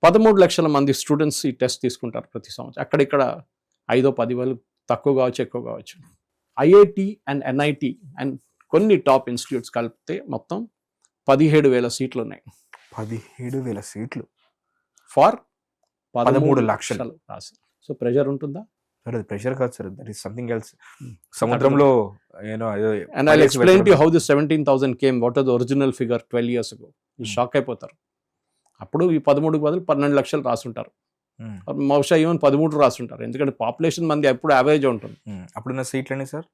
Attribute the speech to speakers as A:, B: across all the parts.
A: 13 లక్షల మంది స్టూడెంట్స్ ఈ టెస్ట్ తీసుకుంటారు ప్రతి సంవత్సరం. అక్కడిక్కడ 5-10 తక్కువ కావచ్చు, ఎక్కువ కావచ్చు. ఐఐటి అండ్ ఎన్ఐటి అండ్ కొన్ని టాప్ ఇన్స్టిట్యూట్స్ కలిపితే మొత్తం 17,000 సీట్లు ఉన్నాయి.
B: 17,000 సీట్లు
A: ఫార్
B: 13 లక్షలు.
A: సో ప్రెషర్ ఉంటుందా?
B: సార్ అది ప్రెషర్ కాదు sir, that is something else. సముద్రంలో
A: and I explain to how this 17,000 came, what are the original figure 12 years ago. Shock అయిపోతారు. అప్పుడు ఈ 13 బదులు 12 లక్షలు రాసుంటారు, బహుశా ఈవెన్ 13 రాసుంటారు. ఎందుకంటే పాపులేషన్ మంది ఎప్పుడు యావరేజ్ ఉంటుంది.
B: అప్పుడున్న సీట్లని సార్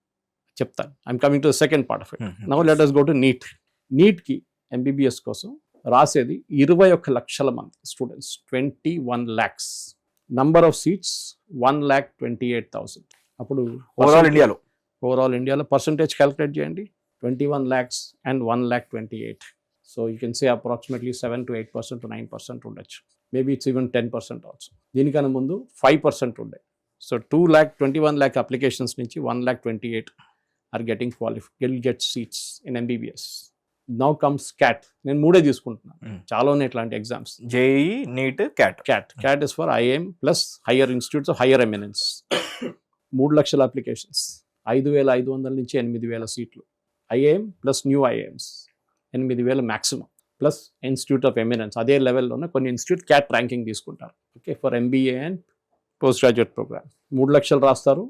A: చెప్తాను. I'm coming to the second part of it. Now let us go to NEET. నీట్కి ఎంబీబీఎస్ కోసం రాసేది 21 లక్షల మంది students, 21 lakhs. Number of seats 1,28,000. అప్పుడు ఓవరాల్ ఇండియాలో పర్సంటేజ్ క్యాలిక్యులేట్ చేయండి. 21 lakhs and 1,28,000. So you can say approximately 7 to 8% to 9% ఉండొచ్చు. Maybe it's even 10% also. దీనికన్నా ముందు 5% ఉండే. సో 21 lakh అప్లికేషన్స్ నుంచి 1,28,000 are getting get seats in MBBS. Now comes CAT. నేను 3 తీసుకుంటున్నాను, చాలా ఉన్నాయి ఇట్లాంటి exams.
B: JEE, NEET,
A: CAT is for IIM plus higher institutes of higher eminence. 3 లక్షల అప్లికేషన్స్, 5,500 నుంచి 8,000 సీట్లు. IIM plus new IIMs 8,000 maximum, plus institute of eminence. అదే లెవెల్లోనే కొన్ని ఇన్స్టిట్యూట్ క్యాట్ ర్యాంకింగ్ తీసుకుంటారు. Okay, for MBA and post graduate programme 3 లక్షలు రాస్తారు,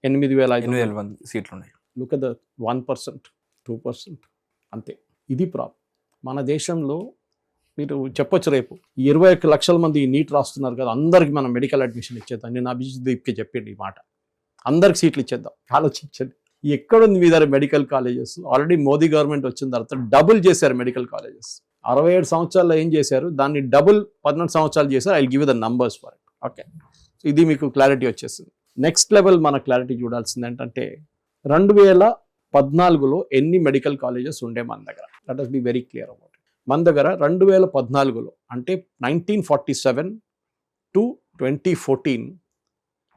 A: 8,500
B: సీట్లు ఉన్నాయి.
A: లుక్ అట్ ద 1%, 2%, అంతే. ఇది ప్రాబ్లం మన దేశంలో. మీరు చెప్పొచ్చు రేపు 21 లక్షల మంది నీట్ రాస్తున్నారు కదా, అందరికి మనం మెడికల్ అడ్మిషన్ ఇచ్చేద్దాం. నేను అభిజిత్ దీప్కి చెప్పండి ఈ మాట, అందరికి సీట్లు ఇచ్చేద్దాం. ఆలోచించండి, ఎక్కడుంది మీ దగ్గర medical colleges? Already Modi government వచ్చిన తర్వాత డబుల్ చేశారు మెడికల్ కాలేజెస్. 67 సంవత్సరాల్లో ఏం చేశారు, దాన్ని డబుల్ 12 సంవత్సరాలు చేశారు. I give the numbers for it. Okay, ఇది మీకు క్లారిటీ వచ్చేసింది. నెక్స్ట్ లెవెల్ మన క్లారిటీ చూడాల్సింది ఏంటంటే 2014లో ఎన్ని మెడికల్ కాలేజెస్ ఉండే మన దగ్గర. Let us be very clear about it. మన దగ్గర 2014లో అంటే 1947 to 2014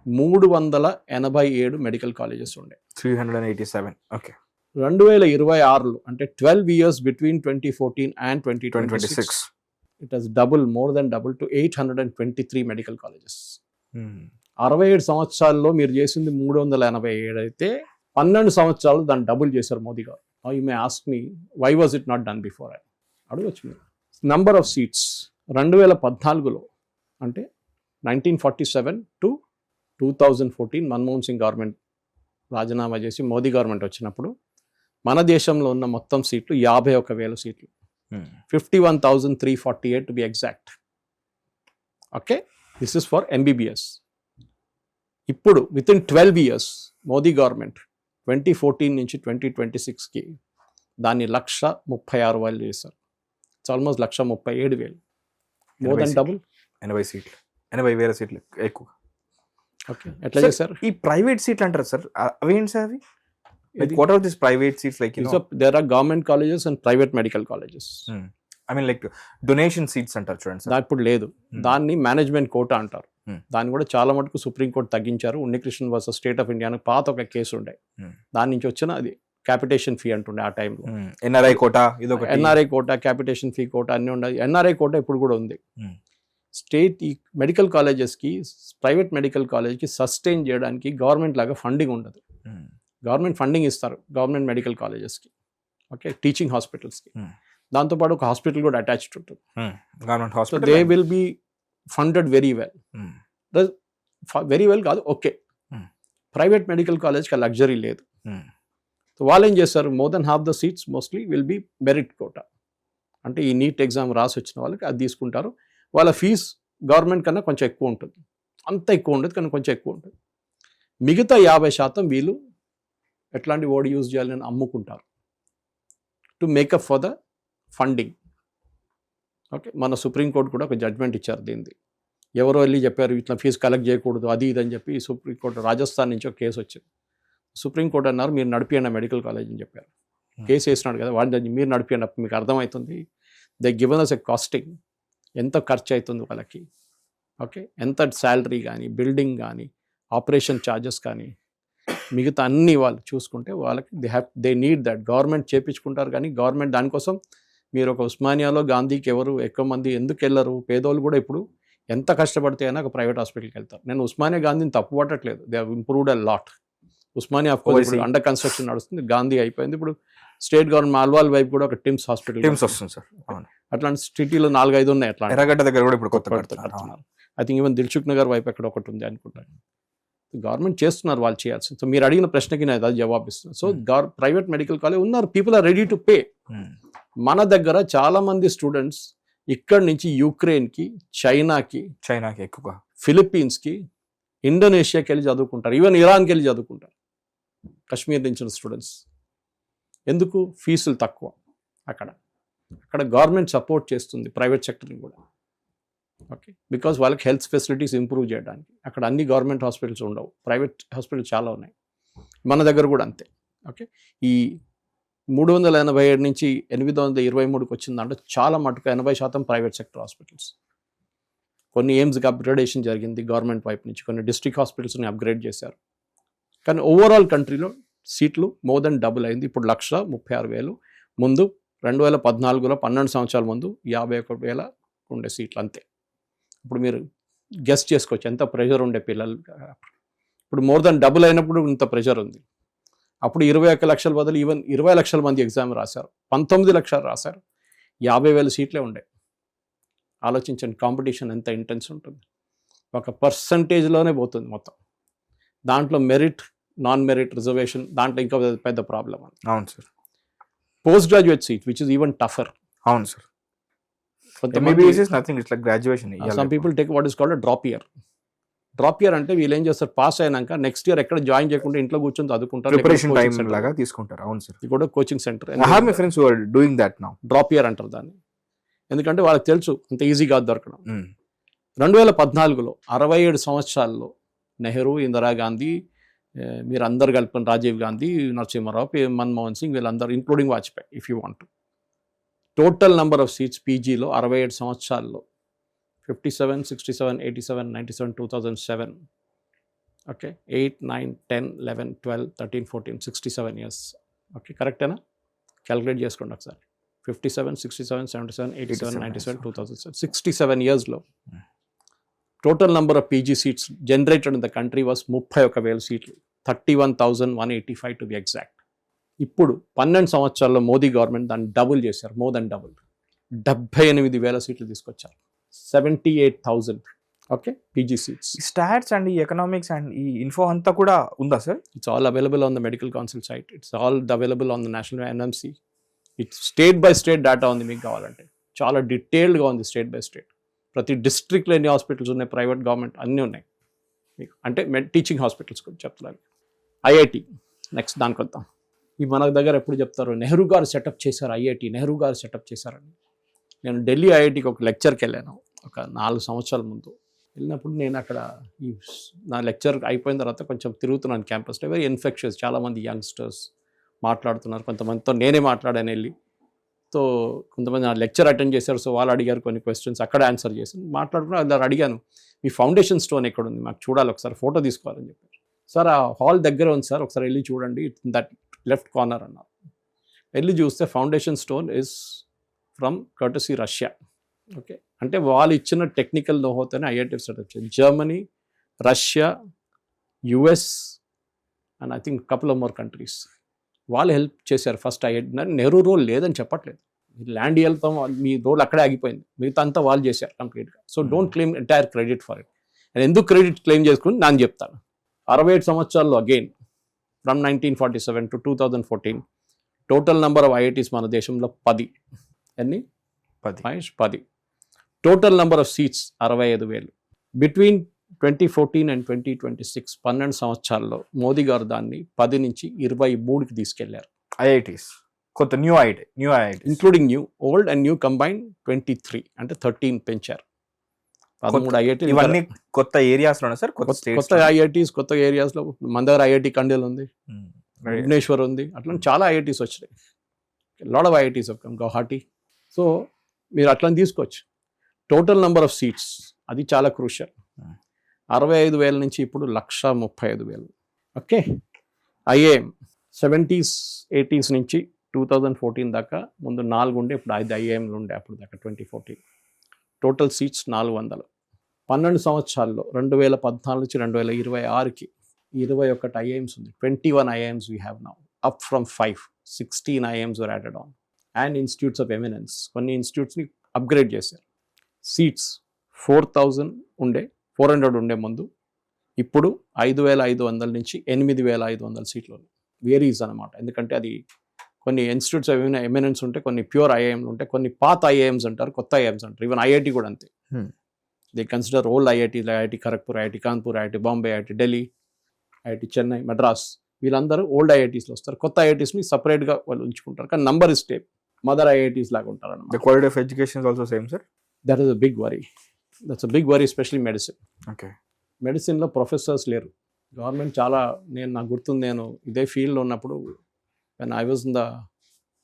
A: 387 మెడికల్ కాలేజెస్ ఉండే.
B: 387. ఓకే.
A: 2026లో అంటే 12 years between 2014 and 2026 it has more than double to 823 medical colleges. 67 సంవత్సరాల్లో మీరు చేసింది 387 అయితే 12 సంవత్సరాలు దాన్ని డబుల్ చేశారు మోదీ గారు. You may ask me why was it not done before? అడగచ్చు మీరు. నంబర్ ఆఫ్ సీట్స్ 2014లో అంటే 1947 to 2014 మన్మోహన్ సింగ్ గవర్నమెంట్ రాజీనామా చేసి మోదీ గవర్నమెంట్ వచ్చినప్పుడు మన దేశంలో ఉన్న మొత్తం సీట్లు 51,000 సీట్లు, 51,348 to be exact. Okay, this is for MBBS. ఇప్పుడు within 12 years Modi government 2014 నుంచి 2026కి దాన్ని 136,000 చేశారు. It's almost 137,000, more than double.
B: 80,000 సీట్లు ఎక్కువ.
A: ఓకే, ఎట్లా చేశారు?
B: ఈ ప్రైవేట్ సీట్లు అంటారు సార్, అవేంటి సార్ అవి? What are this private seats? Like
A: there are government colleges and private medical colleges.
B: I mean like donation seats అంటారు చూడండి సార్.
A: ఇప్పుడు లేదు, దాన్ని మేనేజ్మెంట్ కోటా అంటారు. దాన్ని కూడా చాలా మటుకు సుప్రీంకోర్టు తగ్గించారు. Unnikrishnan versus state of India పాత ఒక కేసు ఉండే, దాని నుంచి వచ్చిన అది క్యాపిటేషన్ ఫీ అంటుండే ఆ టైంలో.
B: NRI quota,
A: capitation fee quota అన్ని ఉన్నాయి. ఎన్ఆర్ఐ కోటా ఇప్పుడు కూడా ఉంది. స్టేట్ ఈ మెడికల్ కాలేజెస్కి, ప్రైవేట్ మెడికల్ కాలేజ్కి సస్టైన్ చేయడానికి గవర్నమెంట్ లాగా ఫండింగ్ ఉండదు. గవర్నమెంట్ ఫండింగ్ ఇస్తారు గవర్నమెంట్ మెడికల్ కాలేజెస్కి, ఓకే, టీచింగ్ హాస్పిటల్స్కి. దాంతోపాటు ఒక హాస్పిటల్ కూడా అటాచ్డ్ ఉంటుంది. So they will be funded very well కాదు, ఓకే. ప్రైవేట్ మెడికల్ కాలేజ్కి ఆ లగ్జరీ లేదు. సో వాళ్ళు ఏం చేస్తారు, more than half the seats mostly will be merit quota. అంటే ఈ నీట్ ఎగ్జామ్ రాసి వచ్చిన వాళ్ళకి అది తీసుకుంటారు. వాళ్ళ ఫీజు గవర్నమెంట్ కన్నా కొంచెం ఎక్కువ ఉంటుంది, అంత ఎక్కువ ఉండదు కానీ కొంచెం ఎక్కువ ఉంటుంది. మిగతా 50% వీళ్ళు ఎట్లాంటి వర్డ్ యూజ్ చేయాలని అమ్ముకుంటారు to make up for the funding. Okay, మన సుప్రీంకోర్టు కూడా ఒక జడ్జ్మెంట్ ఇచ్చారు దీనిది. ఎవరో వెళ్ళి చెప్పారు ఇట్లా ఫీజు కలెక్ట్ చేయకూడదు అది ఇది అని చెప్పి సుప్రీంకోర్టు రాజస్థాన్ నుంచి ఒక కేసు వచ్చింది. సుప్రీంకోర్టు అన్నారు మీరు నడిపియండి మెడికల్ కాలేజ్ అని చెప్పారు. కేసు వేసినాడు కదా వాడిని, మీరు నడిపియండి, మీకు అర్థమవుతుంది. They given us a costing, ఎంత ఖర్చు అవుతుంది వాళ్ళకి, ఓకే, ఎంత శాలరీ కానీ, బిల్డింగ్ కానీ, ఆపరేషన్ ఛార్జెస్ కానీ, మిగతా అన్నీ వాళ్ళు చూసుకుంటే వాళ్ళకి దే నీడ్ దట్. గవర్నమెంట్ చేపించుకుంటారు కానీ గవర్నమెంట్ దానికోసం. మీరు ఒక ఉస్మానియాలో గాంధీకి ఎవరు ఎక్కువ మంది ఎందుకు వెళ్ళరు? పేదోళ్ళు కూడా ఇప్పుడు ఎంత కష్టపడితే అయినా ఒక ప్రైవేట్ హాస్పిటల్కి వెళ్తారు. నేను ఉస్మానియా గాంధీని తప్పు పట్టట్లేదు, they have improved a lot. Osmania of course ఇప్పుడు అండర్ కన్స్ట్రక్షన్ నడుస్తుంది, గాంధీ అయిపోయింది, ఇప్పుడు స్టేట్ గవర్నమెంట్ మాల్వాల్ వైపు కూడా ఒక టిమ్స్ హాస్పిటల్
B: వస్తుంది సార్.
A: అట్లాంటి సిటీలో 4-5 ఉన్నాయి. అట్లా
B: ఎర్రగడ్డ దగ్గర కూడా ఇప్పుడు కొత్త
A: కడుతున్నారు. I think even Dilsukh Nagar వైపు ఎక్కడ ఒకటి ఉంది అనుకుంటాను. గవర్నమెంట్ చేస్తున్నారు వాళ్ళు చేయాల్సింది. సో మీరు అడిగిన ప్రశ్నకి నేను అది జవాబిస్తున్నాను. సో ప్రైవేట్ మెడికల్ కాలేజ్ ఉన్నారు, people are ready to pay. మన దగ్గర చాలా మంది స్టూడెంట్స్ ఇక్కడి నుంచి యుక్రెయిన్కి, చైనాకి
B: ఎక్కువగా,
A: ఫిలిప్పీన్స్కి, ఇండోనేషియాకి వెళ్ళి చదువుకుంటారు, ఈవెన్ ఇరాన్కి వెళ్ళి చదువుకుంటారు కశ్మీర్ నుంచి స్టూడెంట్స్. ఎందుకు? ఫీజులు తక్కువ. అక్కడ గవర్నమెంట్ సపోర్ట్ చేస్తుంది ప్రైవేట్ సెక్టర్ని కూడా. ఓకే, బికాజ్ వాళ్ళకి హెల్త్ ఫెసిలిటీస్ ఇంప్రూవ్ చేయడానికి. అక్కడ అన్ని గవర్నమెంట్ హాస్పిటల్స్ ఉండవు, ప్రైవేట్ హాస్పిటల్స్ చాలా ఉన్నాయి. మన దగ్గర కూడా అంతే. ఓకే, ఈ 387 నుంచి 823కి వచ్చిందంటే చాలా మటుకు 80% ప్రైవేట్ సెక్టర్ హాస్పిటల్స్. కొన్ని ఎయిమ్స్కి అప్గ్రేడేషన్ జరిగింది గవర్నమెంట్ వైపు నుంచి, కొన్ని డిస్ట్రిక్ట్ హాస్పిటల్స్ని అప్గ్రేడ్ చేశారు. కానీ ఓవరాల్ కంట్రీలో సీట్లు మోర్ దెన్ డబుల్ అయింది. ఇప్పుడు 136,000. ముందు 2014లో 12 సంవత్సరాల ముందు 51,000 ఉండే సీట్లు అంతే. ఇప్పుడు మీరు గెస్ట్ చేసుకోవచ్చు ఎంత ప్రెషర్ ఉండే పిల్లలు. ఇప్పుడు మోర్ దెన్ డబుల్ అయినప్పుడు ఇంత ప్రెషర్ ఉంది. అప్పుడు 21 లక్షల బదులు ఈవెన్ 20 లక్షల మంది ఎగ్జామ్ రాశారు, 19 లక్షలు రాశారు, 50,000 సీట్లే ఉండే. ఆలోచించండి కాంపిటీషన్ ఎంత ఇంటెన్స్ ఉంటుంది. ఒక పర్సంటేజ్లోనే పోతుంది మొత్తం. దాంట్లో మెరిట్, నాన్ మెరిట్, రిజర్వేషన్, దాంట్లో ఇంకా పెద్ద ప్రాబ్లం.
B: అవును sir.
A: Post graduate seat which is even టఫర్.
B: అవును sir. MBBS is nothing, it's like graduation.
A: Some people take what is called a drop year. Drop year అంటే వీళ్ళు ఏం చేస్తారు, పాస్ అయినాక నెక్స్ట్ ఇయర్ ఎక్కడ జాయిన్ చేయకుండా ఇంట్లో కూర్చొని చదువుకుంటారు,
B: ప్రిపరేషన్ టైం లాగా తీసుకుంటారు. అవును సార్.
A: ఇది కూడా coaching centre.
B: I have my friends who are doing that now.
A: Drop year అంటారు దాన్ని. ఎందుకంటే వాళ్ళకి తెలుసు అంత ఈజీ కాదు దొరకడం. 2014లో 67 సంవత్సరాల్లో నెహ్రూ, ఇందిరాగాంధీ, మీరు అందరు కలిపిన రాజీవ్ గాంధీ, నరసింహారావు, మన్మోహన్ సింగ్, వీళ్ళందరూ including Vajpayee if you want. Total number of seats పీజీలో 67 సంవత్సరాల్లో 57, 67, 87, 97, 2007. Okay, 8, 9, 10, 11, 12, 13, 14, 67 years. ఓకే, కరెక్టేనా? క్యాలిక్యులేట్ చేసుకోండి ఒకసారి. 57, 67, 77, 87, 97, 2007, 67 yearsలో total number of PG seats generated in the country was 31,000 సీట్లు, 31,185 టు బి ఎగ్జాక్ట్. ఇప్పుడు 12 సంవత్సరాల్లో మోదీ గవర్నమెంట్ దాన్ని డబుల్ చేశారు, మోర్ దెన్ డబుల్. 78,000 సీట్లు తీసుకొచ్చారు, 78,000. Okay, PG seats.
B: Stats and ఈ ఎకనామిక్స్ అండ్ ఈ ఇన్ఫో అంతా కూడా ఉందా sir?
A: It's all available on the medical council site, it's all available on the national NMC. It's state by state data ఉంది, మీకు కావాలంటే చాలా డీటెయిల్డ్గా ఉంది స్టేట్ బై స్టేట్. ప్రతి డిస్ట్రిక్ట్లో ఎన్ని హాస్పిటల్స్ ఉన్నాయి, ప్రైవేట్, గవర్నమెంట్ అన్నీ ఉన్నాయి మీకు. అంటే టీచింగ్ హాస్పిటల్స్ కూడా చెప్తున్నాను. ఐఐటి నెక్స్ట్ దానికి వద్దాం. ఈ మన దగ్గర ఎప్పుడు చెప్తారు, నెహ్రూ గారు సెటప్ చేశారు ఐఐటి, నెహ్రూ గారు సెటప్ చేశారని. నేను ఢిల్లీ ఐఐటికి ఒక లెక్చర్కి వెళ్ళాను ఒక 4 సంవత్సరాల ముందు. వెళ్ళినప్పుడు నేను అక్కడ నా లెక్చర్ అయిపోయిన తర్వాత కొంచెం తిరుగుతున్నాను క్యాంపస్లో. వెరీ ఇన్ఫెక్షన్స్, చాలామంది యంగ్స్టర్స్ మాట్లాడుతున్నారు, కొంతమందితో నేనే మాట్లాడాను వెళ్ళి. సో కొంతమంది నా లెక్చర్ అటెండ్ చేశారు, సో వాళ్ళు అడిగారు కొన్ని క్వశ్చన్స్, అక్కడ ఆన్సర్ చేశాను. మాట్లాడుకున్నా అలా అడిగాను, మీ ఫౌండేషన్ స్టోన్ ఎక్కడ ఉంది, మాకు చూడాలి, ఒకసారి ఫోటో తీసుకోవాలని చెప్పారు. సార్ ఆ హాల్ దగ్గర ఉంది సార్, ఒకసారి వెళ్ళి చూడండి, దట్ లెఫ్ట్ కార్నర్ అన్నారు. వెళ్ళి చూస్తే foundation stone is from courtesy Russia. Okay, అంటే వాళ్ళు ఇచ్చిన టెక్నికల్ నోహోతోనే ఐఐటి సెటప్ చేసింది. Germany, Russia, US and I think couple of more countries వాళ్ళు హెల్ప్ చేశారు ఫస్ట్ ఐఐటి. నెహ్రూ రోల్ లేదని చెప్పట్లేదు, ల్యాండ్ వెళ్తాం, మీ రోల్ అక్కడే ఆగిపోయింది, మిగతా అంతా వాళ్ళు చేశారు కంప్లీట్గా. So don't claim entire credit for it. నేను ఎందుకు క్రెడిట్ క్లెయిమ్ చేసుకుని నేను చెప్తాను. 68 సంవత్సరాల్లో again from 1947 to 2014 total number of IITs మన దేశంలో 10. ఎన్ని? 10. Total number of seats 65,000. Between 2014 and 2026 12 సంవత్సరాల్లో మోదీ గారు దాన్ని 10 నుంచి 23కి తీసుకెళ్లారు.
B: ఐఐటీస్ కొత్త new IIT
A: including new, old and new combine 23 అంటే 13 పెంచారు. 13 ఐఐటీ
B: ఇవన్నీ కొత్త ఏరియాస్ లోనే సార్,
A: కొత్త ఐఐటీస్ కొత్త ఏరియాస్ లో. మన దగ్గర ఐఐటి కండేల్ ఉంది, భువనేశ్వర్ ఉంది, అట్లా చాలా ఐఐటీస్ వచ్చినాయి. Lot of IITs Guwahati. So మీరు అట్లా తీసుకోవచ్చు. టోటల్ నెంబర్ ఆఫ్ సీట్స్ అది చాలా క్రూషియల్. 65,000 నుంచి ఇప్పుడు 135,000. ఓకే, ఐఏఎం 70s 80s నుంచి 2014 దాకా ముందు 4 ఉండే, ఇప్పుడు 5 ఐఏఎంలు ఉండే అప్పుడు దాకా 2014. Total seats 400. 12 సంవత్సరాల్లో 2014 నుంచి 2026కి 21 ఐఐఎమ్స్ ఉంది. 21 IIMs we have now, up from 5. 16 IIMs were added on, and institutes of eminence. కొన్ని ఇన్స్టిట్యూట్స్ని అప్గ్రేడ్ చేశారు. సీట్స్ 400 ఉండే ముందు, ఇప్పుడు 5,500 నుంచి 8,500 సీట్లు. వేరీస్ అనమాట. ఎందుకంటే అది కొన్ని ఇన్స్టిట్యూట్స్ ఆఫ్ ఎమినెన్స్ ఉంటాయి, కొన్ని ప్యూర్ ఐఐఎంలు ఉంటాయి, కొన్ని పాత ఐఐఎమ్స్ అంటారు, కొత్త ఐఐఎమ్స్ అంటారు. ఈవెన్ ఐఐటి కూడా అంతే. They consider old IIT, IIT Kharagpur, IIT Kanpur, IIT Bombay, IIT Delhi, IIT Chennai, Madras, వీళ్ళందరూ ఓల్డ్ ఐఐటీస్లో వస్తారు. కొత్త ఐఐటీస్ని సపరేట్గా వాళ్ళు ఉంచుకుంటారు, కానీ number is same, mother IITs లాగా ఉంటారు అన్నమాట.
B: The quality of education is also same, sir?
A: That is a big worry. That's a big worry, especially medicine.
B: Okay.
A: మెడిసిన్లో ప్రొఫెసర్స్ లేరు. గవర్నమెంట్ చాలా, నాకు గుర్తుంది, నేను ఇదే ఫీల్డ్లో ఉన్నప్పుడు, when I was in the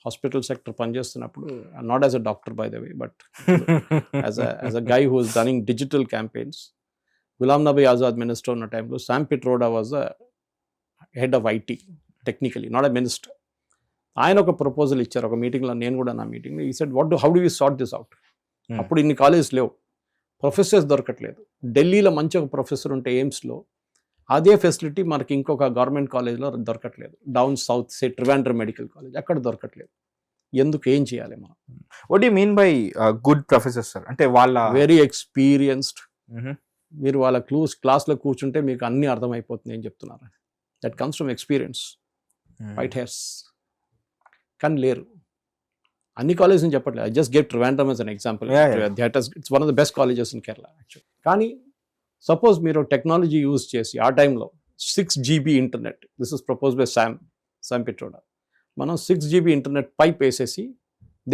A: hospital sector పనిచేస్తున్నప్పుడు, not as a doctor by the way, but as a guy who was running digital campaigns, Ghulam Nabi Azad minister ఉన్న టైంలో Sam Pitroda was the head of IT technically, not a minister. ఆయన ఒక proposal ఇచ్చారు ఒక మీటింగ్లో, నేను కూడా నా మీటింగ్లో. ఈ said how do you sort this out? అప్పుడు ఇన్ని కాలేజెస్ లేవు, ప్రొఫెసర్స్ దొరకట్లేదు. ఢిల్లీలో మంచి ఒక ప్రొఫెసర్ ఉంటే ఎయిమ్స్లో, అదే ఫెసిలిటీ మనకి ఇంకొక గవర్నమెంట్ కాలేజ్లో దొరకట్లేదు. డౌన్ సౌత్ సే ట్రివాండ్రం మెడికల్ కాలేజ్, అక్కడ దొరకట్లేదు. ఎందుకు, ఏం చేయాలి మనం?
B: What you mean by good professors, sir? అంటే వాళ్ళ
A: వెరీ ఎక్స్పీరియన్స్డ్. మీరు వాళ్ళ క్లాస్లో కూర్చుంటే మీకు అన్నీ అర్థమైపోతుంది ఏం చెప్తున్నారు. That comes from experience, white hairs. కానీ లేరు. అన్ని కాలేజెస్ అని చెప్పట్లేదు, I just get Trivandrum as an example. It's one of the best colleges in Kerala actually. కానీ సపోజ్ మీరు టెక్నాలజీ యూజ్ చేసి ఆ టైంలో 6 GB internet, this is propose by Sam Pitroda, మనం 6 GB ఇంటర్నెట్ పైప్ వేసేసి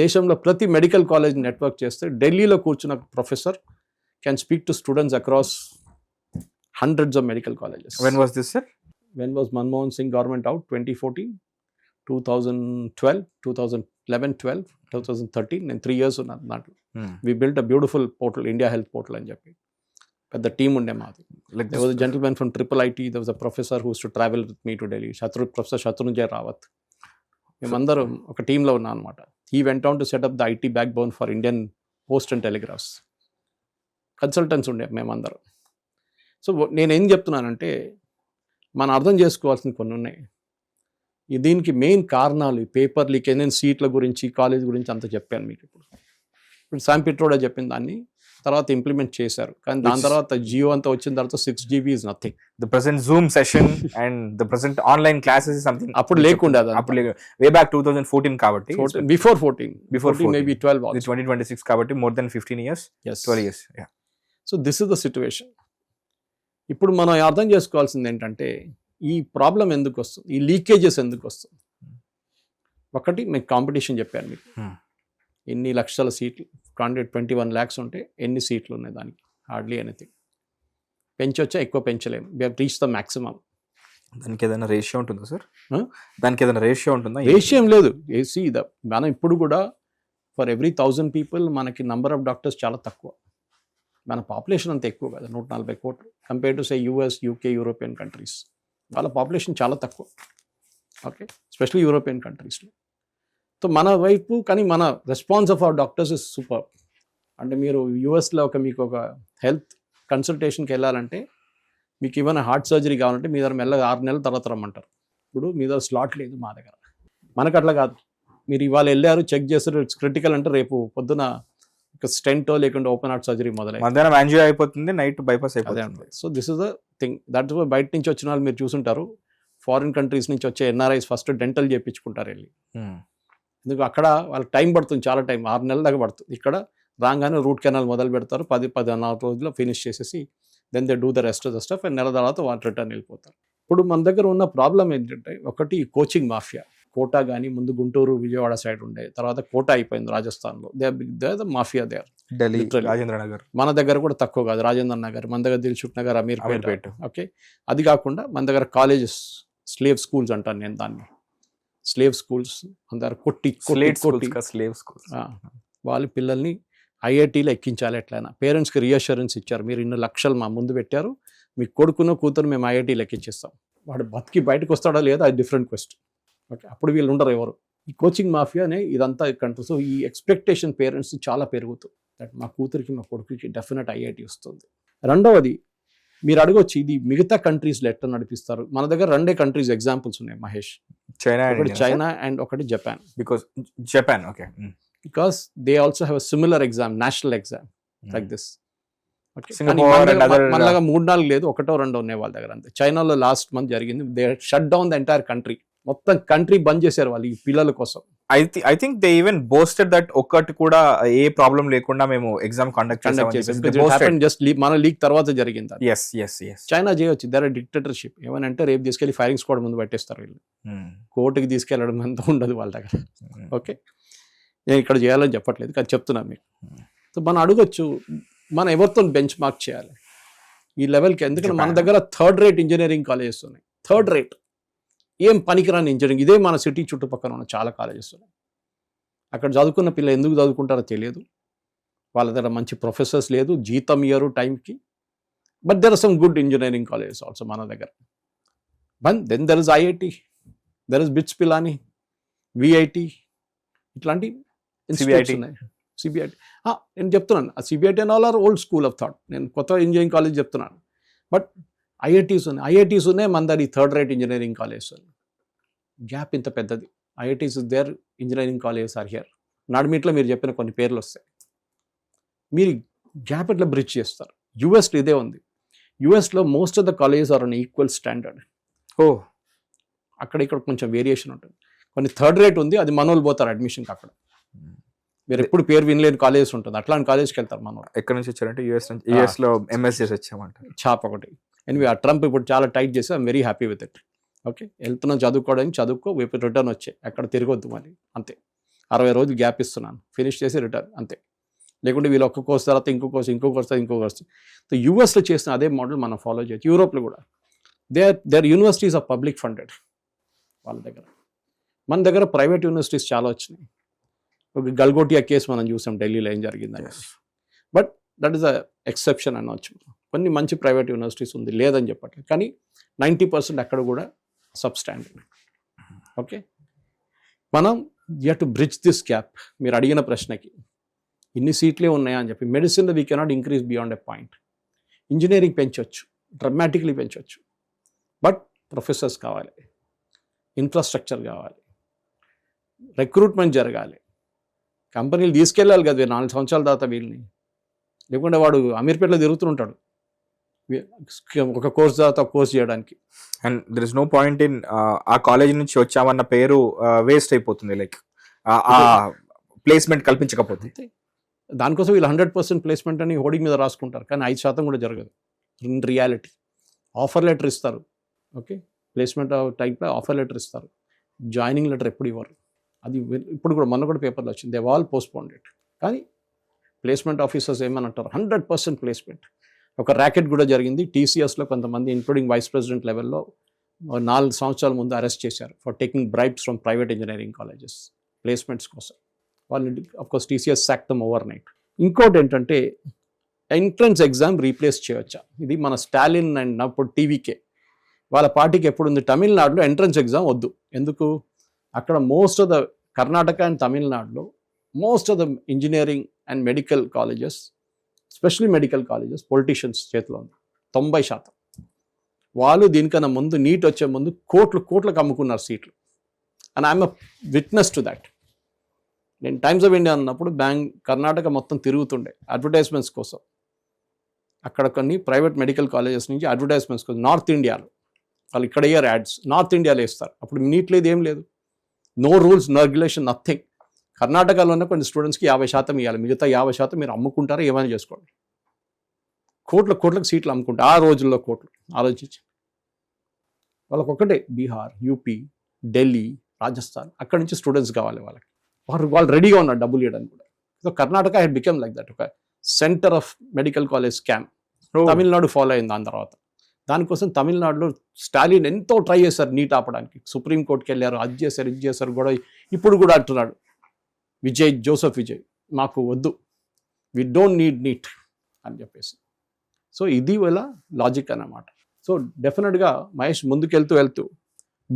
A: దేశంలో ప్రతి మెడికల్ కాలేజ్ నెట్వర్క్ చేస్తే, ఢిల్లీలో కూర్చున్న professor can speak to students across hundreds of medical colleges.
B: When was this, sir?
A: When was Manmohan Singh government out? 2014, 2012, 2011, 12, 2013, నేను 3 years ఉన్నాను దాంట్లో. We built a beautiful portal, India Health Portal అని చెప్పి పెద్ద team ఉండే మాది. There was a gentleman from IIIT, there was a professor who used to travel with me to Delhi, Professor Shatrunjay Rawat. మేమందరం ఒక టీంలో ఉన్నాం అనమాట. He went on to set up the IT backbone for Indian Post and Telegraphs. Consultants ఉండే మేమందరం. So నేనేం చెప్తున్నానంటే, మనం అర్థం చేసుకోవాల్సిన కొన్ని ఉన్నాయి. దీనికి మెయిన్ కారణాలు ఈ పేపర్ లీకేజ్. నేను సీట్ల గురించి, కాలేజ్ గురించి అంత చెప్పాను మీకు. ఇప్పుడు శామ్ పిట్రోడా చెప్పిన దాన్ని తర్వాత ఇంప్లిమెంట్ చేశారు, కానీ దాని తర్వాత జియో అంతా వచ్చిన తర్వాత 6 GB is nothing.
B: The present Zoom session and the present online classes is something
A: అప్పుడు లేకుండా,
B: అప్పుడు way back 2014 కాబట్టి,
A: before 14 maybe 12 also.
B: 2026 కాబట్టి more than 15 years.
A: Yes,
B: 12 years. Yeah.
A: So this is the situation. ఇప్పుడు మనం అర్థం చేసుకోవాల్సింది ఏంటంటే, ఈ ప్రాబ్లం ఎందుకు వస్తుంది, ఈ లీకేజెస్ ఎందుకు వస్తుంది. ఒకటి మీకు కాంపిటీషన్ చెప్పాను మీకు, ఎన్ని లక్షల సీట్లు, 21 lakhs ఉంటే ఎన్ని సీట్లు ఉన్నాయి దానికి, హార్డ్లీ ఎనీథింగ్. పెంచొచ్చా, ఎక్కువ పెంచలేము. We have reach the maximum.
B: దానికి ఏదైనా రేషియో ఉంటుందా సార్? దానికి ఏదైనా రేషియో ఉంటుందా?
A: రేషియో ఏం లేదు. మనం ఇప్పుడు కూడా ఫర్ ఎవ్రీ 1000 people మనకి నంబర్ ఆఫ్ డాక్టర్స్ చాలా తక్కువ. మన పాపులేషన్ అంత ఎక్కువ కదా, 140 కోట్లు. Compare to say US, UK, European countries, వాళ్ళ పాపులేషన్ చాలా తక్కువ. ఓకే, ఎస్పెషల్లీ యూరోపియన్ కంట్రీస్లో. సో మన వైపు, కానీ మన response of our doctors is super. అంటే మీరు యూఎస్లో మీకు ఒక హెల్త్ కన్సల్టేషన్కి వెళ్ళాలంటే, మీకు ఏమైనా హార్ట్ సర్జరీ కావాలంటే మీ దగ్గర మెల్లగా 6 నెలల తర్వాత రమ్మంటారు. ఇప్పుడు మీ దగ్గర స్లాట్ లేదు, మా దగ్గర. మనకు అట్లా కాదు. మీరు ఇవాళ వెళ్ళారు, చెక్ చేస్తారు, ఇట్స్ క్రిటికల్ అంటే రేపు పొద్దున ఒక స్టెంటో లేకుంటే ఓపెన్ హార్ట్ సర్జరీ మొదలై
B: మధ్యాహ్నం యాంజియో అయిపోతుంది, నైట్ బైపాస్ అయిపోతుంది.
A: So this is the thing. That is బయట నుంచి వచ్చిన వాళ్ళు మీరు చూసుంటారు, ఫారిన్ కంట్రీస్ నుంచి వచ్చే NRIs ఫస్ట్ డెంటల్ చేయించుకుంటారు వెళ్ళి. ఎందుకు అక్కడ వాళ్ళకి టైం పడుతుంది, చాలా టైం, 6 నెలల దాకా పడుతుంది. ఇక్కడ రాగానే రూట్ కెనాల్ మొదలు పెడతారు, 10-14 రోజుల్లో ఫినిష్ చేసేసి then they do the rest of the stuff, and నెల తర్వాత వాళ్ళు రిటర్న్ వెళ్ళిపోతారు. ఇప్పుడు మన దగ్గర ఉన్న ప్రాబ్లం ఏంటంటే, ఒకటి కోచింగ్ మాఫియా. కోటా కానీ ముందు గుంటూరు, విజయవాడ సైడ్ ఉండే, తర్వాత కోటా అయిపోయింది రాజస్థాన్లో. They the mafia there.
B: Delhi, Rajendra Nagar మన
A: దగ్గర కూడా తక్కువ కాదు, రాజేంద్ర నగర్, మన దగ్గర దిల్సుఖ్ నగర్, అమీర్పేట. ఓకే, అది కాకుండా మన దగ్గర కాలేజెస్, స్లేవ్ స్కూల్స్ అంటాను నేను దాన్ని, స్లేవ్ స్కూల్స్. మన దగ్గర కొట్టి
B: స్లేవ్ స్కూల్స్.
A: వాళ్ళ పిల్లల్ని IITలో ఎక్కించాలి. ఎట్లయినా పేరెంట్స్కి రీఅష్యూరెన్స్ ఇచ్చారు, మీరు ఇన్ని లక్షలు మా ముందు పెట్టారు, మీ కొడుకును కూతురు మేము IITలో ఎక్కించేస్తాం. వాడు బతికి బయటకు వస్తాడా లేదా, అది డిఫరెంట్ క్వశ్చన్. ఓకే, అప్పుడు వీళ్ళు ఉండరు ఎవరు. ఈ కోచింగ్ మాఫియానే ఇదంతా కంట్రోల్. సో ఈ ఎక్స్పెక్టేషన్ పేరెంట్స్ చాలా పెరుగుతుంది, దట్ మా కూతురికి మా కొడుకుకి డెఫినెట్ IIT వస్తుంది. రెండవది మీరు అడగొచ్చు ఇది మిగతా కంట్రీస్లో ఎట్లా నడిపిస్తారు. మన దగ్గర 2 కంట్రీస్ ఎగ్జాంపుల్స్ ఉన్నాయి మహేష్. ఒకటి చైనా అండ్ ఒకటి Japan.
B: Because Japan okay
A: because they also have similar exam, national exam like this. మనలాగా 3-4 లేదు, 1-2 ఉన్నాయి వాళ్ళ దగ్గర అంతే. చైనాలో లాస్ట్ మంత్ జరిగింది, they shut down the entire country, మొత్తం కంట్రీ బంద్ చేశారు వాళ్ళు ఈ పిల్లల కోసం.
B: I think they even boasted that ఒక్కటి కూడా ఏ ప్రాబ్లం లేకుండా మేము ఎగ్జామ్ కండక్ట్ చేసాం.
A: జస్ట్ మన లీక్ తర్వాత జరిగింది.
B: yes
A: చైనా చేయొచ్చు, దర్ డిక్టేటర్షిప్. ఏమనంటే రేపు తీసుకెళ్లి ఫైరింగ్ స్క్వాడ్ ముందు పెట్టేస్తారు వీళ్ళు. కోర్టుకి తీసుకెళ్లడం అంతా ఉండదు వాళ్ళ దగ్గర. ఓకే, నేను ఇక్కడ చేయాలని చెప్పట్లేదు కానీ చెప్తున్నాను మీకు. సో మనం అడగొచ్చు, మనం ఎవరితో బెంచ్ మార్క్ చేయాలి ఈ లెవెల్కి. ఎందుకంటే మన దగ్గర 3rd రేట్ ఇంజనీరింగ్ కాలేజెస్ ఉన్నాయి. 3rd రేట్ ఏం పనికిరాని ఇంజనీరింగ్. ఇదే మన సిటీ చుట్టుపక్కల ఉన్న చాలా కాలేజెస్ ఉన్నాయి. అక్కడ చదువుకున్న పిల్లలు ఎందుకు చదువుకుంటారో తెలియదు, వాళ్ళ దగ్గర మంచి ప్రొఫెసర్స్ లేదు, జీతం ఇయ్యరు టైంకి. But there are some good engineering colleges also మన దగ్గర. But then there is IIT, there is BITS Pilani, VIT, ఇట్లాంటి ఇన్స్టిట్యూట్స్ ఉన్నాయి. సిబిఐటి నేను చెప్తున్నాను, ఆ CBIT and all are old school of thought. నేను కొత్త ఇంజనీరింగ్ కాలేజ్ చెప్తున్నాను. బట్ ఐఐటీస్ ఉన్నాయి మన దగ్గర. 3rd rate engineering college gap ఇంత పెద్దది. IITs there, engineering colleges are here. నడిమిట్లో మీరు చెప్పిన కొన్ని పేర్లు వస్తాయి. మీరు గ్యాప్ ఎట్లా బ్రిడ్జ్ చేస్తారు? యూఎస్లో ఇదే ఉంది. యూఎస్లో most of the colleges are unequal standard. అక్కడ ఇక్కడ కొంచెం వేరియేషన్ ఉంటుంది. కొన్ని 3rd రేట్ ఉంది, అది మనోళ్ళు పోతారు అడ్మిషన్కి. అక్కడ మీరు ఎప్పుడు పేరు వినలేని కాలేజెస్ ఉంటుంది, అట్లాంటి కాలేజ్కి వెళ్తారు మనోళ్ళు.
B: ఎక్కడ నుంచి వచ్చారంటే యూఎస్లో ఎంఎస్ చేసి వచ్చామంటారు.
A: చాప్ ఒకటి. ఎనివే ఆ ట్రంప్ ఇప్పుడు చాలా టైట్ చేసి I'm very happy with it. Okay, వెళ్తున్నాం చదువుకోవడానికి, చదువుకో, వైపు రిటర్న్ వచ్చే, ఎక్కడ తిరగొద్దు మరి అంతే. 60 రోజులు గ్యాప్ ఇస్తున్నాను, ఫినిష్ చేసి రిటర్న్ అంతే. లేకుంటే వీళ్ళు ఒక్క కోర్స్ తర్వాత ఇంకో కోర్స్. సో యూఎస్లో చేసిన అదే మోడల్ మనం ఫాలో చేయొచ్చు. యూరోప్లో కూడా there universities are public funded వాళ్ళ దగ్గర. మన దగ్గర ప్రైవేట్ యూనివర్సిటీస్ చాలా వచ్చినాయి. ఒక గల్గోటియా కేసు మనం చూసాం ఢిల్లీలో ఏం జరిగిందని. But that is a exception అనవచ్చు. కొన్ని మంచి ప్రైవేట్ యూనివర్సిటీస్ ఉంది, లేదని చెప్పట్లేదు, కానీ 90% అక్కడ కూడా సబ్స్టాండర్డ్. ఓకే, మనం you to bridge this gap. మీరు అడిగిన ప్రశ్నకి ఇన్ని సీట్లే ఉన్నాయా అని చెప్పి. మెడిసిన్లో we cannot increase beyond a point. Engineering పెంచవచ్చు, డ్రమాటిక్లీ పెంచవచ్చు, బట్ ప్రొఫెసర్స్ కావాలి, ఇన్ఫ్రాస్ట్రక్చర్ కావాలి, రిక్రూట్మెంట్ జరగాలి, కంపెనీలు తీసుకెళ్ళాలి కదా 4 సంవత్సరాల తర్వాత వీళ్ళని. లేకుంటే వాడు అమీర్పేటలో తిరుగుతుంటాడు ఒక కోర్స్ తర్వాత కోర్స్ చేయడానికి.
B: And there is no point in ఆ కాలేజ్ నుంచి వచ్చామన్న పేరు వేస్ట్ అయిపోతుంది, లైక్ ఆ ప్లేస్మెంట్ కల్పించకపోతే.
A: దానికోసం వీళ్ళు 100% ప్లేస్మెంట్ అని హోర్డింగ్ మీద రాసుకుంటారు, కానీ 5% కూడా జరగదు ఇన్ రియాలిటీ. ఆఫర్ లెటర్ ఇస్తారు, ఓకే, ప్లేస్మెంట్ టైప్లో ఆఫర్ లెటర్ ఇస్తారు, జాయినింగ్ లెటర్ ఎప్పుడు ఇవ్వరు. అది ఇప్పుడు కూడా మొన్న కూడా పేపర్లో వచ్చింది, దే ఆల్ పోస్ట్పోన్డ్ ఇట్. కానీ ప్లేస్మెంట్ ఆఫీసర్స్ ఏమని అంటారు, 100% ప్లేస్మెంట్. ఒక ర్యాకెట్ కూడా జరిగింది టీసీఎస్లో. కొంతమంది ఇంక్లూడింగ్ వైస్ ప్రెసిడెంట్ లెవెల్లో 4 సంవత్సరాల ముందు అరెస్ట్ చేశారు for taking bribes from private engineering colleges placements కోసం. వాళ్ళని అఫ్కోర్స్ టీసీఎస్ సాక్ దెమ్ ఓవర్ నైట్. ఇంకోటి ఏంటంటే ఎంట్రన్స్ ఎగ్జామ్ రీప్లేస్ చేయవచ్చా? ఇది మన స్టాలిన్ అండ్ అప్పుడు టీవీకే వాళ్ళ పార్టీకి ఎప్పుడు ఉంది. తమిళనాడులో ఎంట్రన్స్ ఎగ్జామ్ వద్దు. ఎందుకు? అక్కడ most of the Karnataka and తమిళనాడులో most of the engineering and medical colleges, specially medical colleges politicians చేతిలో ఉంది 90%. వాళ్ళు దీనికన్నా ముందు నీట్ వచ్చే ముందు కోట్లకు అమ్ముకున్నారు సీట్లు. And I'm a witness to that. నేను టైమ్స్ ఆఫ్ ఇండియా అన్నప్పుడు కర్ణాటక మొత్తం తిరుగుతుండే అడ్వర్టైజ్మెంట్స్ కోసం. అక్కడ కొన్ని ప్రైవేట్ మెడికల్ కాలేజెస్ నుంచి అడ్వర్టైజ్మెంట్స్ కోసం నార్త్ ఇండియాలో వాళ్ళు ఇక్కడ అయ్యారు యాడ్స్, నార్త్ ఇండియాలో ఇస్తారు. అప్పుడు నీట్ లేదు, ఏం లేదు, no rules, no regulation, nothing. కర్ణాటకలోనే కొన్ని స్టూడెంట్స్కి 50% ఇవ్వాలి, మిగతా 50% మీరు అమ్ముకుంటారా ఏమైనా చేసుకోండి. కోట్లకు సీట్లు అమ్ముకుంటారు ఆ రోజుల్లో. కోట్లు ఆలోచించి వాళ్ళకి ఒకటే బీహార్, యూపీ, ఢిల్లీ, రాజస్థాన్, అక్కడి నుంచి స్టూడెంట్స్ కావాలి వాళ్ళకి. వాళ్ళు రెడీగా ఉన్నారు డబ్బులు ఇవ్వడానికి కూడా. So Karnataka head become like that, ఒక centre of medical college scam. Tamil Nadu follow అయింది దాని తర్వాత. దానికోసం తమిళనాడులో స్టాలిన్ ఎంతో ట్రై చేశారు నీట్ ఆపడానికి. సుప్రీంకోర్టుకి వెళ్ళారు, అది చేశారు కూడా. ఇప్పుడు కూడా అంటున్నాడు జోసెఫ్ విజయ్, మాకు వద్దు, వి డోంట్ నీడ్ నీట్ అని చెప్పేసి. సో ఇది వాళ్ళ లాజిక్ అన్నమాట. సో డెఫినెట్గా మహేష్ వెళ్తూ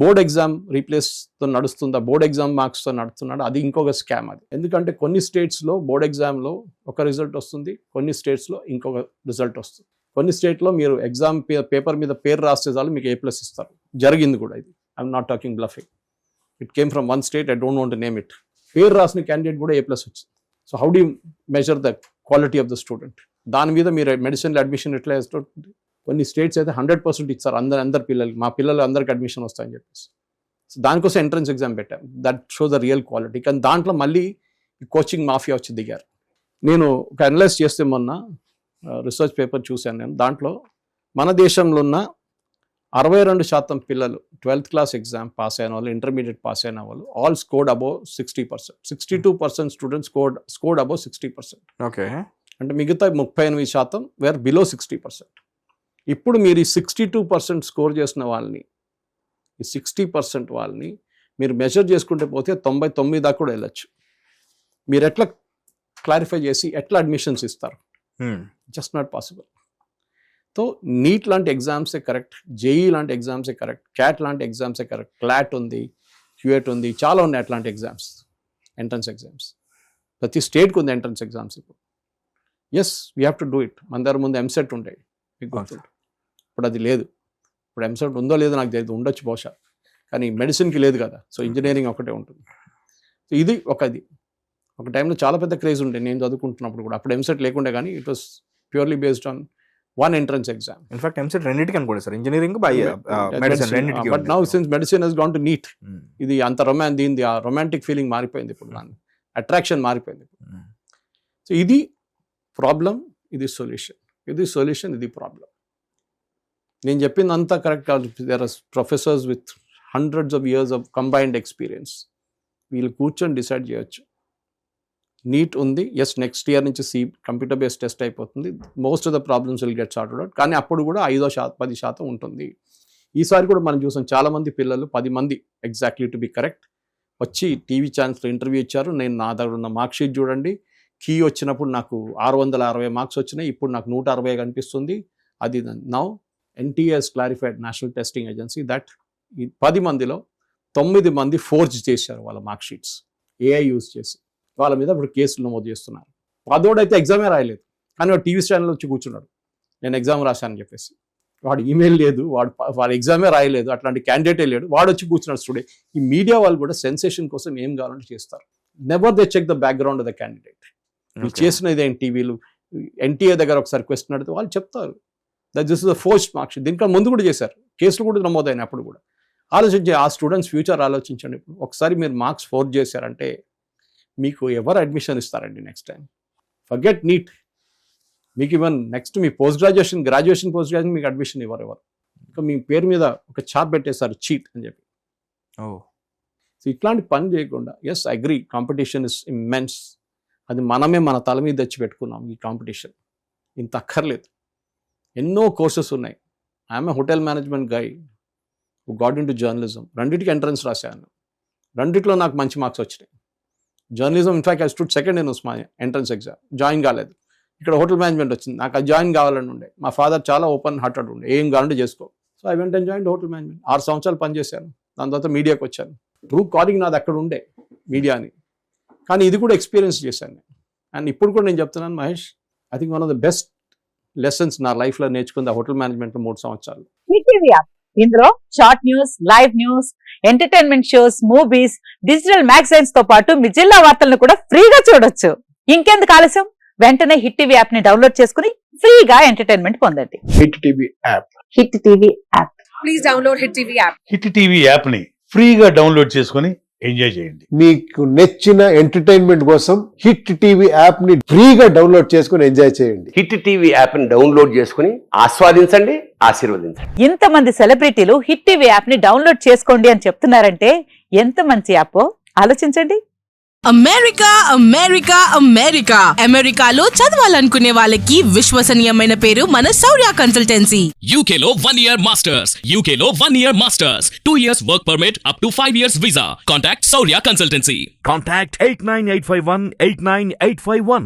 A: బోర్డ్ ఎగ్జామ్ రీప్లేస్తో నడుస్తుందా, బోర్డ్ ఎగ్జామ్ మార్క్స్తో నడుస్తున్నాడు, అది ఇంకొక స్కామ్. అది ఎందుకంటే కొన్ని స్టేట్స్లో బోర్డ్ ఎగ్జామ్లో ఒక రిజల్ట్ వస్తుంది, కొన్ని స్టేట్స్లో ఇంకొక రిజల్ట్ వస్తుంది. కొన్ని స్టేట్లో మీరు ఎగ్జామ్ పేపర్ మీద పేరు రాస్తే చాలు మీకు A+ ఇస్తారు. జరిగింది కూడా ఇది. I'm not talking bluffing. It came from one state, I don't want to name it. పేరు రాసిన క్యాండిడేట్ కూడా A+ వచ్చింది. So how do you measure the quality of the student? దాని మీద మీరు మెడిసిన్లో అడ్మిషన్ ఎట్లా వేస్తుంటుంది? కొన్ని స్టేట్స్ అయితే 100% ఇస్తారు అందరి పిల్లలకి, మా పిల్లలు అందరికి అడ్మిషన్ వస్తాయని చెప్పేసి. సో దానికోసం ఎంట్రన్స్ ఎగ్జామ్ పెట్టాం. That show the real quality. కానీ దాంట్లో మళ్ళీ కోచింగ్ మాఫియా వచ్చి దిగారు. నేను ఒక అనలైజ్ చేస్తే మొన్న రీసెర్చ్ పేపర్ చూశాను నేను. దాంట్లో మన దేశంలో ఉన్న 62% పిల్లలు 12th క్లాస్ ఎగ్జామ్ పాస్ అయిన వాళ్ళు, ఇంటర్మీడియట్ పాస్ అయిన వాళ్ళు all scored above 60%. 62% students scored above 60%.
B: Okay.
A: అంటే మిగతా 38% వేర్ బిలో 60%. ఇప్పుడు మీరు ఈ 62% స్కోర్ చేసిన వాళ్ళని, ఈ 60% వాళ్ళని మీరు మెజర్ చేసుకుంటే పోతే 99 దాకా కూడా వెళ్ళచ్చు. మీరు ఎట్లా క్లారిఫై చేసి ఎట్లా అడ్మిషన్స్ ఇస్తారు? Just not possible. So NEET లాంటి ఎగ్జామ్సే కరెక్ట్, జేఈ లాంటి ఎగ్జామ్సే కరెక్ట్, క్యాట్ లాంటి ఎగ్జామ్సే కరెక్ట్, క్లాట్ ఉంది, క్యూఎట్ ఉంది, చాలా ఉన్నాయి అట్లాంటి ఎగ్జామ్స్, ఎంట్రన్స్ ఎగ్జామ్స్. ప్రతి స్టేట్కి ఉంది ఎంట్రన్స్ ఎగ్జామ్స్ ఇప్పుడు. Yes, we have to do it. మన దగ్గర ముందు ఎంసెట్ ఉండేది, మీకు గుర్తుంది. ఇప్పుడు అది లేదు. ఇప్పుడు ఎంసెట్ ఉందో లేదో నాకు తెలియదు, ఉండొచ్చు బహుశా, కానీ మెడిసిన్కి లేదు కదా. సో ఇంజనీరింగ్ ఒకటే ఉంటుంది. సో ఇది ఒక టైంలో చాలా పెద్ద క్రేజ్ ఉండే నేను చదువుకుంటున్నప్పుడు కూడా. అప్పుడు ఎంసెట్ లేకుండే, కానీ it was purely based on one entrance exam.
B: In fact EAMCET రెండింటికి అనుకోండి సార్, ఇంజనీరింగ్ బై మెడిసిన్ రెండింటికి.
A: But now since medicine has gone to NEET, ఇది అంత దీనిది ఆ రొమాంటిక్ ఫీలింగ్ మారిపోయింది ఇప్పుడు, దాని అట్రాక్షన్ మారిపోయింది. సో ఇది ప్రాబ్లం, ఇది సొల్యూషన్, ఇది ప్రాబ్లం. నేను చెప్పింది అంతా కరెక్ట్ కాదు. There are professors with hundreds of years of combined experience. వీళ్ళు కూర్చొని డిసైడ్ చేయొచ్చు. నీట్ ఉంది, ఎస్ నెక్స్ట్ ఇయర్ నుంచి కంప్యూటర్ బేస్డ్ టెస్ట్ అయిపోతుంది, most of the problems will get sorted out. కానీ అప్పుడు కూడా 5-10% ఉంటుంది. ఈసారి కూడా మనం చూసాం, చాలామంది పిల్లలు 10 మంది ఎగ్జాక్ట్లీ టు బి కరెక్ట్ వచ్చి టీవీ ఛానల్స్లో ఇంటర్వ్యూ ఇచ్చారు. నేను నా దగ్గర ఉన్న మార్క్ షీట్ చూడండి, కీ వచ్చినప్పుడు నాకు 660 మార్క్స్ వచ్చినాయి, ఇప్పుడు నాకు 160 కనిపిస్తుంది. అది now NTA has clarified, national testing agency, that ఈ 10 మందిలో 9 మంది ఫోర్జ్ చేశారు వాళ్ళ మార్క్ షీట్స్, AI యూజ్ చేసి. వాళ్ళ మీద ఇప్పుడు కేసులు నమోదు చేస్తున్నారు. 10 ఎగ్జామే రాయలేదు, కానీ వాడు టీవీ ఛానల్ వచ్చి కూర్చున్నాడు, నేను ఎగ్జామ్ రాశానని చెప్పేసి. వాడు ఈమెయిల్ లేదు, వాడు ఎగ్జామే రాయలేదు, అట్లాంటి క్యాండిడేటే లేడు, వాడు వచ్చి కూర్చున్నాడు స్టూడెంట్. ఈ మీడియా వాళ్ళు కూడా సెన్సేషన్ కోసం ఏం కావాలంటే చేస్తారు. Never they check the background of the candidate. వీళ్ళు చేసినది ఏంటి, వీళ్ళు NTA దగ్గర ఒకసారి క్వశ్చన్ అడిగితే వాళ్ళు చెప్తారు that this is the forced mark sheet. దీనికన్నా ముందు కూడా చేశారు, కేసులు కూడా నమోదైన అప్పుడు కూడా. ఆలోచించి ఆ స్టూడెంట్స్ ఫ్యూచర్ ఆలోచించండి. ఇప్పుడు ఒకసారి మీరు మార్క్స్ ఫోర్స్ చేశారంటే మీకు ఎవరు అడ్మిషన్ ఇస్తారండి నెక్స్ట్ టైం? Forget NEET. మీకు ఈవెన్ నెక్స్ట్ మీ గ్రాడ్యుయేషన్ మీకు అడ్మిషన్ ఎవరు. ఇంకా మీ పేరు మీద ఒక ఛాప్ పెట్టేశారు, చీట్ అని చెప్పి. సో ఇట్లాంటి పని చేయకుండా, yes agree competition is immense, అది మనమే మన తల మీద తెచ్చి పెట్టుకున్నాం. ఈ కాంపిటీషన్ ఇంత అక్కర్లేదు. ఎన్నో కోర్సెస్ ఉన్నాయి. I'm a hotel management guy who got in to journalism. రెండింటికి ఎంట్రన్స్ రాశాను, రెండిట్లో నాకు మంచి మార్క్స్ వచ్చినాయి. Journalism in fact I stood second in ఉస్మా ఎంట్రన్స్ ఎగ్జామ్, జాయిన్ కాలేదు. ఇక్కడ హోటల్ మేనేజ్మెంట్ వచ్చింది, నాకు అది జాయిన్ కావాలని ఉండే. మా ఫాదర్ చాలా ఓపెన్ హార్టెడ్ ఉండే, ఏం కావాలంటే చేసుకో. So I went join hotel management. 6 సంవత్సరాలు పనిచేశాను. దాని తర్వాత మీడియాకి వచ్చాను. ట్రూ కాలింగ్ నాది అక్కడ ఉండే, మీడియాని. కానీ ఇది కూడా ఎక్స్పీరియన్స్ చేశాను నేను. అండ్ ఇప్పుడు కూడా నేను చెప్తున్నాను Mahesh, I think one of the best lessons నా లైఫ్లో నేర్చుకుంది హోటల్ మేనేజ్మెంట్లో 3 సంవత్సరాలు.
C: ఇందులో short news, live news, entertainment shows, movies, digital magazines తో పాటు మీ జిల్లా వార్తలను కూడా ఫ్రీగా చూడొచ్చు. ఇంకెందుకు ఆలస్యం, వెంటనే హిట్ టీవీ యాప్ ని డౌన్లోడ్ చేసుకుని ఫ్రీగా ఎంటర్టైన్మెంట్ పొందండి.
A: Hit TV app.
C: Please download hit TV app.
D: Hit TV app ని ఫ్రీగా డౌన్లోడ్ చేసుకుని ఎంజాయ్ చేయండి.
E: మీకు నచ్చిన ఎంటర్టైన్మెంట్ కోసం హిట్ టీవీ యాప్ ని ఫ్రీగా డౌన్లోడ్ చేసుకుని ఎంజాయ్ చేయండి.
F: హిట్ టీవీ యాప్ ని డౌన్లోడ్ చేసుకుని ఆస్వాదించండి, ఆశీర్వదించండి.
C: ఇంతమంది సెలబ్రిటీలు హిట్ టీవీ యాప్ ని డౌన్లోడ్ చేసుకోండి అని చెప్తున్నారంటే ఎంత మంచి యాప్ ఆలోచించండి.
G: అమెరికాలో చదవాలనుకునే వాళ్ళకి విశ్వసనీయమైన పేరు మన శౌర్య కన్సల్టెన్సీ.
H: UK లో 1 year masters, 2 years work permit up to 5 years visa. Contact Saurya Consultancy.
I: Contact 89851 89851.